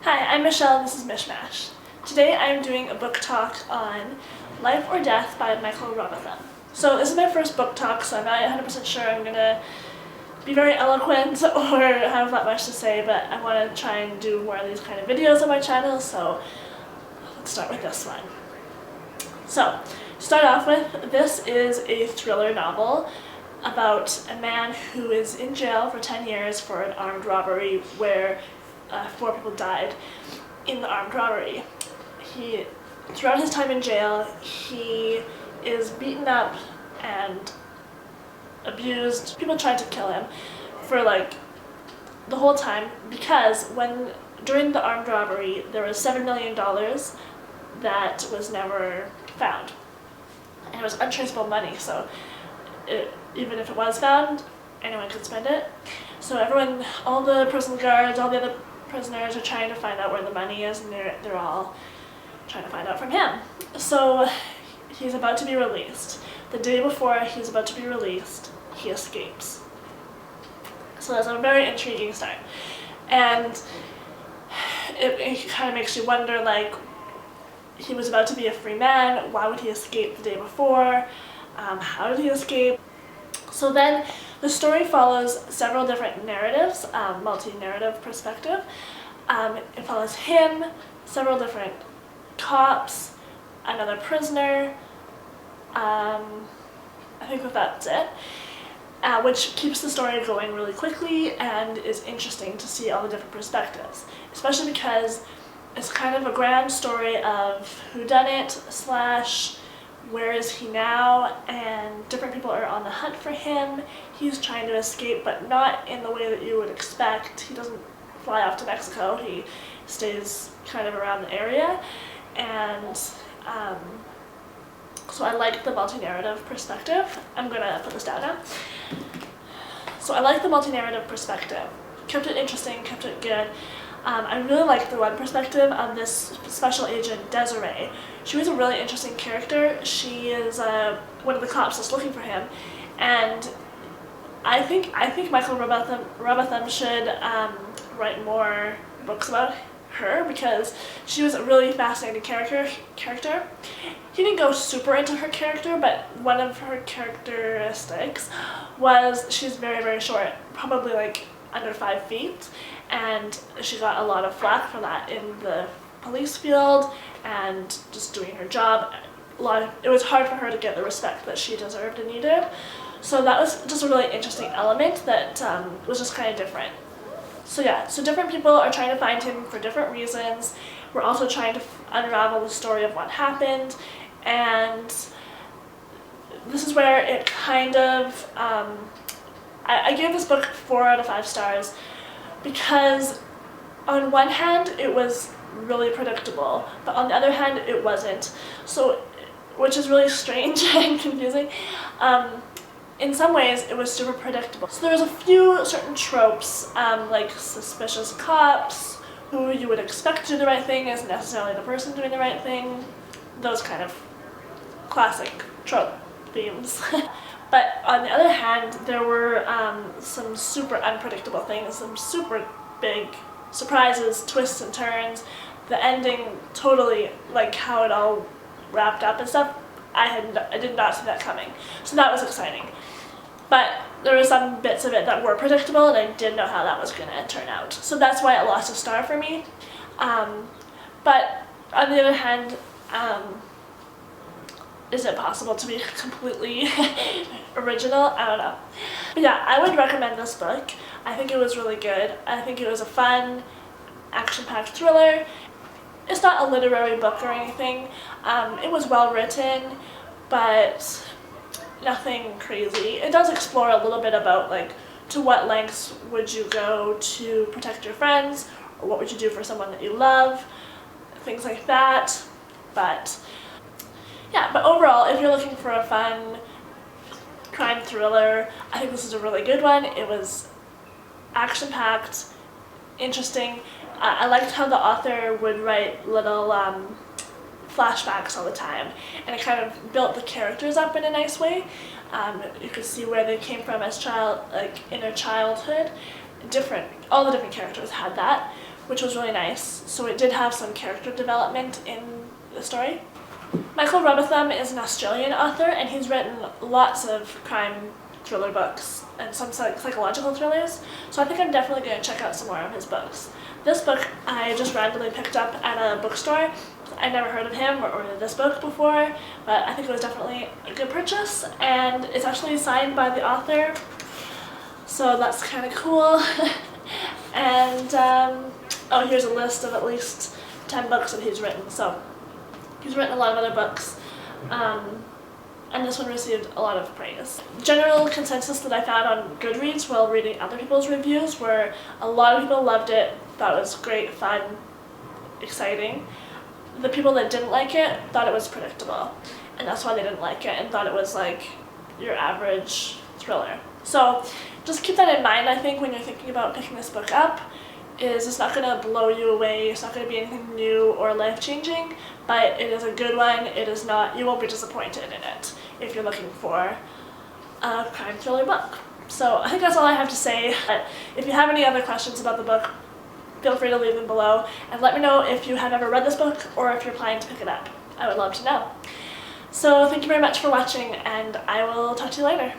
Hi, I'm Michelle and this is Michmash. Today I'm doing a book talk on Life or Death by Michael Robotham. So this is my first book talk, so I'm not 100% sure I'm going to be very eloquent or have that much to say, but I want to try and do more of these kind of videos on my channel, so let's start with this one. So, to start off with, this is a thriller novel about a man who is in jail for 10 years for an armed robbery where 4 people died in the armed robbery. Throughout his time in jail, he is beaten up and abused. People tried to kill him for the whole time because during the armed robbery there was $7 million that was never found. And it was untraceable money, so even if it was found, anyone could spend it. So all the prison guards, all the other prisoners are trying to find out where the money is, and they're all trying to find out from him. So he's about to be released. The day before he's about to be released, he escapes. So that's a very intriguing start. And it kind of makes you wonder, he was about to be a free man, why would he escape the day before? How did he escape? So then the story follows several different narratives, multi-narrative perspective. It follows him, several different cops, another prisoner, I think that's it, which keeps the story going really quickly and is interesting to see all the different perspectives, especially because it's kind of a grand story of whodunit / where is he now, and different people are on the hunt for him. He's trying to escape, but not in the way that you would expect. He doesn't fly off to Mexico, he stays kind of around the area, and so I like the multi-narrative perspective. I'm gonna put this down now. So I like the multi-narrative perspective. Kept it interesting, kept it good. I really liked the one perspective of this special agent, Desiree. She was a really interesting character. She is one of the cops that's looking for him, and I think Michael Robotham should write more books about her because she was a really fascinating character. He didn't go super into her character, but one of her characteristics was she's very, very short, probably under 5 feet, and she got a lot of flack for that in the police field and just doing her job. It was hard for her to get the respect that she deserved and needed. So that was just a really interesting element that was just kind of different. So yeah, so different people are trying to find him for different reasons. We're also trying to unravel the story of what happened, and this is where it kind of, I gave this book 4 out of 5 stars because on one hand it was really predictable, but on the other hand it wasn't. So, which is really strange and confusing. In some ways it was super predictable. So there was a few certain tropes, like suspicious cops, who you would expect to do the right thing isn't necessarily the person doing the right thing, those kind of classic trope themes. But on the other hand, there were some super unpredictable things, some super big surprises, twists and turns. The ending, totally, how it all wrapped up and stuff, I did not see that coming. So that was exciting. But there were some bits of it that were predictable and I didn't know how that was going to turn out. So that's why it lost a star for me. But on the other hand, is it possible to be completely original? I don't know. But yeah, I would recommend this book. I think it was really good. I think it was a fun, action-packed thriller. It's not a literary book or anything. It was well written, but nothing crazy. It does explore a little bit about to what lengths would you go to protect your friends, or what would you do for someone that you love, things like that. But yeah, but overall, if you're looking for a fun crime thriller, I think this is a really good one. It was action-packed, interesting. I liked how the author would write little flashbacks all the time, and it kind of built the characters up in a nice way. You could see where they came from as inner childhood. All the different characters had that, which was really nice. So it did have some character development in the story. Michael Robotham is an Australian author, and he's written lots of crime thriller books and some psychological thrillers, so I think I'm definitely going to check out some more of his books. This book I just randomly picked up at a bookstore. I never heard of him or this book before, but I think it was definitely a good purchase, and it's actually signed by the author, so that's kind of cool. And oh, here's a list of at least 10 books that he's written. So he's written a lot of other books, and this one received a lot of praise. General consensus that I found on Goodreads while reading other people's reviews were a lot of people loved it, thought it was great, fun, exciting. The people that didn't like it thought it was predictable, and that's why they didn't like it and thought it was like your average thriller. So just keep that in mind, I think, when you're thinking about picking this book up. It's not going to blow you away, it's not going to be anything new or life-changing, but it is a good one. It is not, you won't be disappointed in it if you're looking for a crime thriller book. So I think that's all I have to say. But if you have any other questions about the book, feel free to leave them below, and let me know if you have ever read this book or if you're planning to pick it up. I would love to know. So thank you very much for watching, and I will talk to you later.